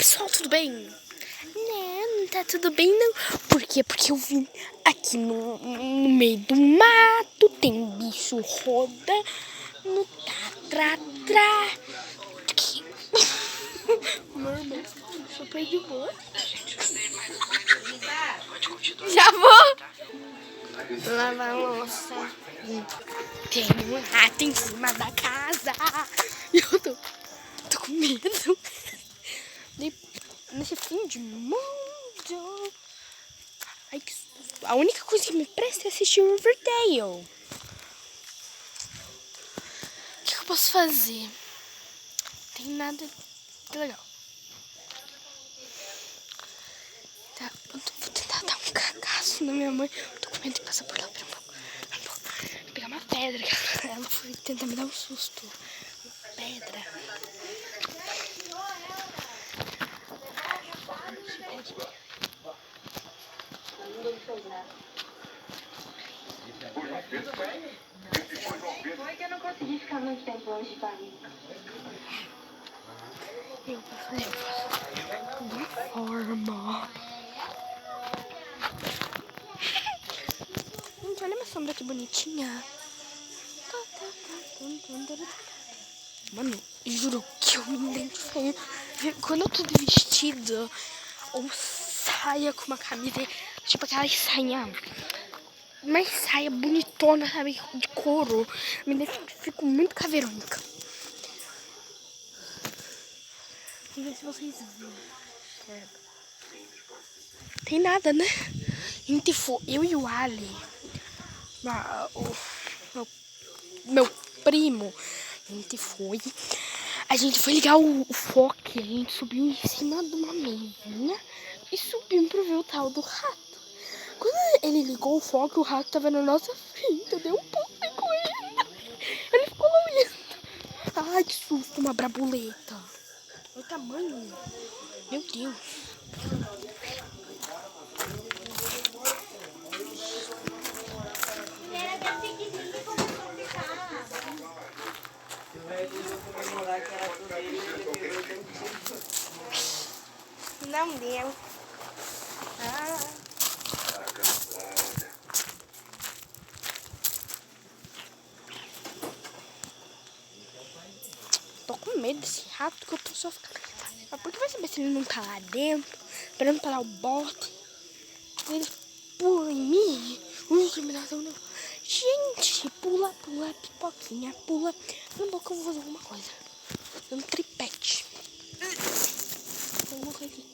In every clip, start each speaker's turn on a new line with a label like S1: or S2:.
S1: pessoal, tudo bem? Não tá tudo bem não. Por quê? Porque eu vim aqui no meio do mato, tem um bicho roda no tra. Meu irmão, super de boa. Já vou lavar a louça. Tem um rato em cima da casa. E eu tô com medo. Nesse fim de mundo. Ai, a única coisa que me presta é assistir Riverdale. O que eu posso fazer? Não tem nada de legal. Tá, eu vou tentar dar um cagaço na minha mãe. Eu tô com medo de passar por lá. Vou pegar uma pedra. Ela foi tentar me dar um susto. Uma pedra.
S2: Foi que eu não consegui ficar muito tempo longe de família.
S1: Eu vou fazer de forma. Gente, olha minha sombra que bonitinha. Mano, juro que eu me identifiquei. Quando eu tô de vestido ou saia com uma camisa, tipo aquela sainha, mais saia bonitona, sabe, de couro, me identifico muito caverônica. Vamos ver se vocês veem. Tem nada, né? A gente foi, eu e o Ali, meu primo, a gente foi ligar o foque, a gente subiu em cima de uma mesinha e subimos pra ver o tal do rato. Quando ele ligou o foque, o rato tava na nossa frente, eu dei um pulo com ele. Ele ficou lá olhando. Ai, que susto, uma brabuleta. Olha o tamanho. Meu Deus. Não deu. Tô com medo desse rato que eu tô só ficando. Mas por que vai saber se ele não tá lá dentro, esperando pra dar o bote? Ele pula em mim. Discriminação não. Gente, pula, pipoquinha, pula. Na boca eu vou fazer alguma coisa. Um tripete. Alguma coisa aqui.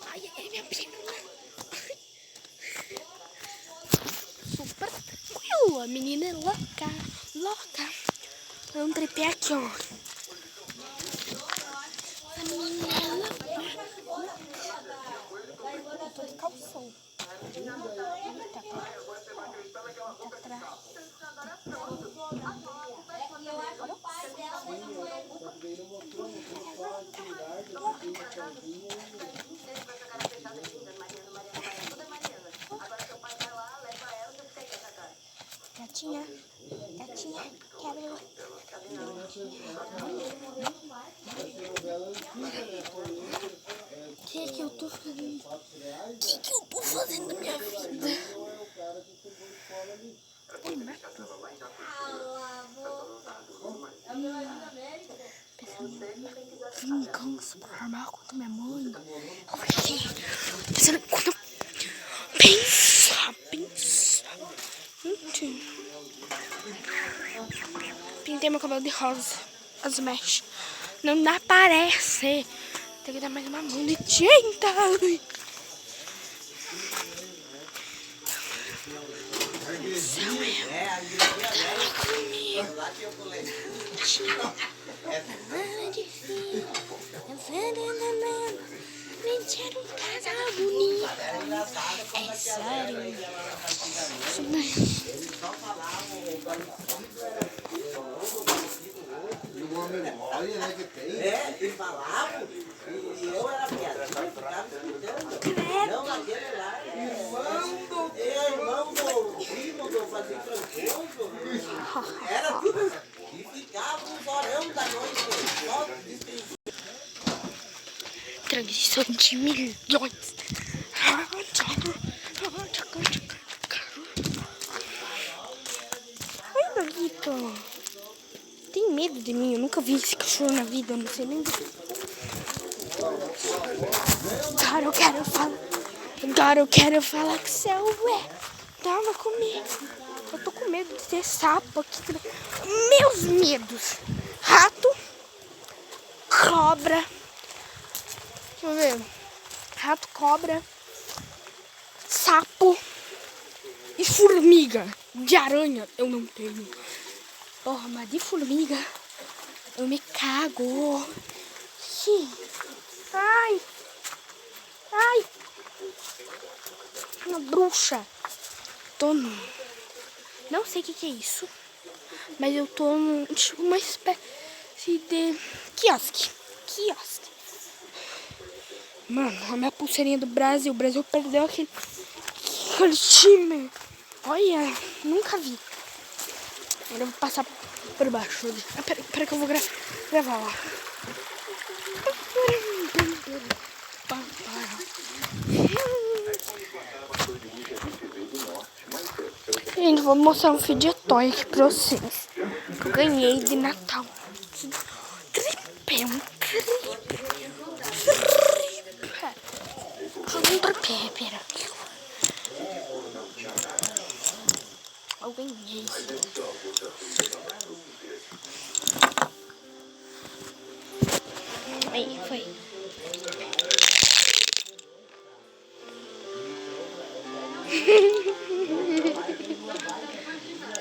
S1: Ai, minha perna. Super tranquilo. A menina é louca. É um tripé aqui, ó. A menina é louca. Eu tô de calção. Gatinha, quero eu. O que eu tô fazendo? O que eu tô fazendo na minha vida? Ai, mato. Vingança pra armar contra minha mãe. Pensando quando eu pensa. Pintei meu cabelo de rosa. As mechas. Não dá, parece. Tem que dar mais uma mão de tinta. Mentira, um casal bonito. É sério.
S3: E falava, e eu era piada, ficava escutando. Não, aquele lá é irmão do primo do Padre Francoso. Era tudo. E ficava uns olhando.
S1: transmissão de milhões. Ai, Dogito. Tem medo de mim? Eu nunca vi esse cachorro na vida. Eu não sei nem. Agora eu quero falar. Agora eu quero falar que você é. Tava comigo. Eu tô com medo de ter sapo aqui. Meus medos. Rato. Cobra. Deixa eu ver. Rato, cobra. Sapo. E formiga. De aranha eu não tenho. Porra, mas de formiga eu me cago. Sim. Ai. Ai. Uma bruxa. Tô no... Não sei o que é isso. Mas eu tô num... Tipo, uma espécie de... Quiosque. Mano, a minha pulseirinha do Brasil. O Brasil perdeu aquele time. Olha, nunca vi. Agora eu vou passar por baixo. Ah, pera que eu vou gravar lá. Gente, vou mostrar um fidget toy aqui pra vocês. Que eu ganhei de Natal. Tripé, um tripé. Um tripé, pera. Eu ganhei. Aí, foi.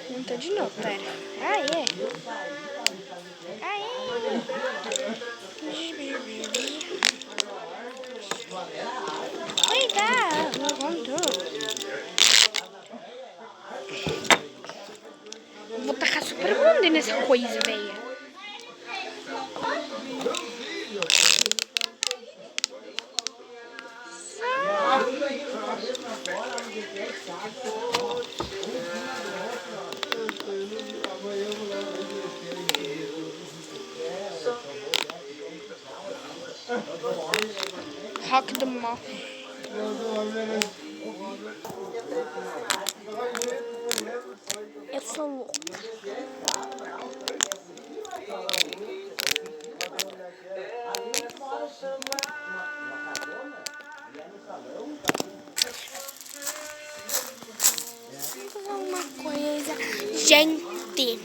S1: Não tô de novo, pera. Ah, é. Vou tacar super grande nessa coisa, velho. Rock the Moth. Eu sou louca. Uma coisa. Gente,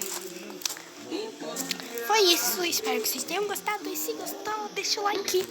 S1: foi isso. Espero que vocês tenham gostado. E se gostou, deixa o like.